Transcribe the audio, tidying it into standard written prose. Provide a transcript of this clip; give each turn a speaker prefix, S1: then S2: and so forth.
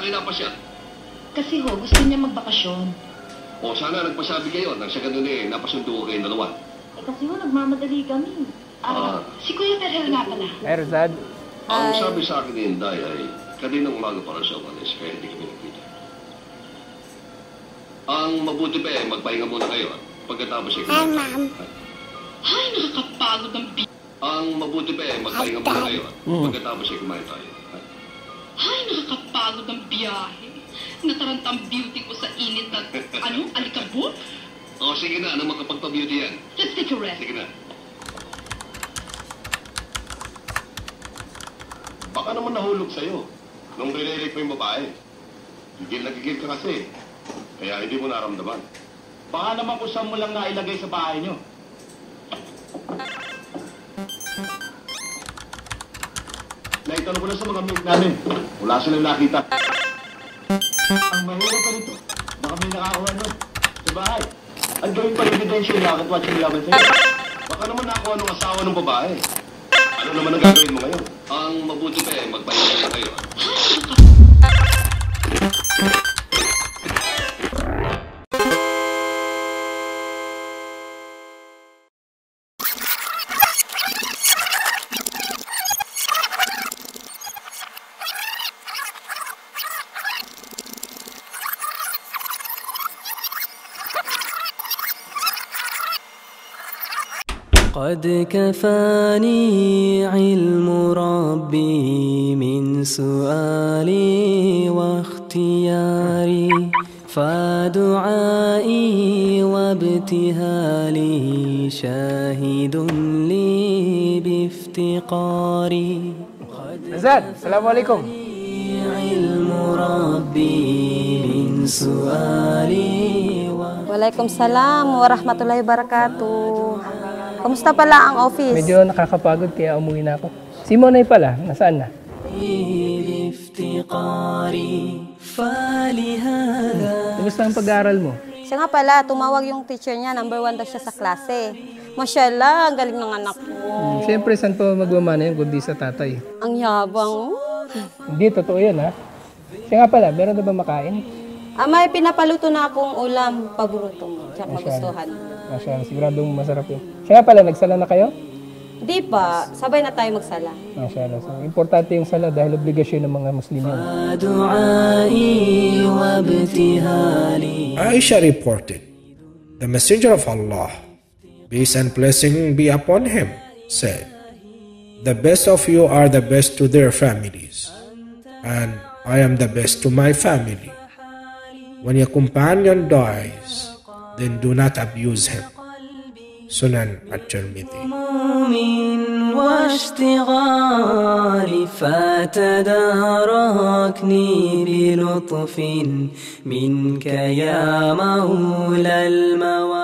S1: kayo napasya?
S2: Kasi ho, gusto niya magbakasyon.
S1: O sana nagpasabi kayo nang sa ganun napasundo kayo dalawa.
S2: Kasi ho, nagmamadali kami. Si Kuya Perhel nga pala.
S3: Hey, Rosad.
S1: Ang sabi sa akin ni Inday ay kaninang umaga para siya umalis, kaya hindi kami nagkita. Ang mabuti pa magpahinga muna kayo pagkatapos ay kumain tayo.
S2: Ay, nakakapagod ang
S1: Ang mabuti pa magpahinga muna kayo pagkatapos ay kumain tayo.
S2: Ay, nakakapagod ang biyahe. Natarantang beauty ko sa init at alikabok?
S1: O sige na, makapagpa-beauty yan?
S2: Let's take a rest.
S1: Sige na. Baka naman nahulog sa'yo nung rinelate mo yung babae. Gigil na gigil ka kasi. Kaya hindi mo naramdaman.
S4: Baka naman kung saan mo lang nailagay sa bahay nyo. Naitanong ko na sa mga mate namin. Wala silang nakita. Ang mahirap pa nito. Baka may nakakuha nun. Sa bahay. Ang gawin pa evidensya niya at watching laban sa'yo.
S1: Baka naman nakuha ng asawa ng babae. Ano naman ang gagawin mo ngayon? Ang mabuti pa magpahinga na kayo.
S5: قد كفاني علم ربي من سؤالي واختياري فدعائي وابتهالي شاهد لي بافتقاري
S3: Rosad, Assalamualaikum.
S5: علم ربي من سؤالي
S6: Waalaikumsalam warahmatullahi wabarakatuh. Kamusta pala ang office?
S3: Medyo nakakapagod kaya umuwi na ako. Si Monay pala, nasaan na? Kumusta ang pag-aaral mo?
S6: Siya nga pala, tumawag yung teacher niya, number 1 daw siya sa klase. Masyallah, ang galing ng anak ko.
S3: Siyempre, saan pa magmamana yun kundi sa tatay?
S6: Ang yabang.
S3: Hindi, totoo yan ha. Siya nga pala, meron na ba makain?
S6: May pinapaluto na akong ulam, paborito mo, tsaka magustuhan.
S3: Masyadong, siguradong masarap yun. Siya nga pala, nagsala na kayo?
S6: Di pa, sabay na tayo magsala.
S3: Masyadong. So, importante yung sala dahil obligasyon ng mga Muslim yun.
S7: Aisha reported, the Messenger of Allah, peace and blessing be upon him, said, the best of you are the best to their families, and I am the best to my family. When your companion dies, then do not abuse him. Sunan at-Tirmidhi. واشتغالي فتداركني بلطف منك يا مولى الموالي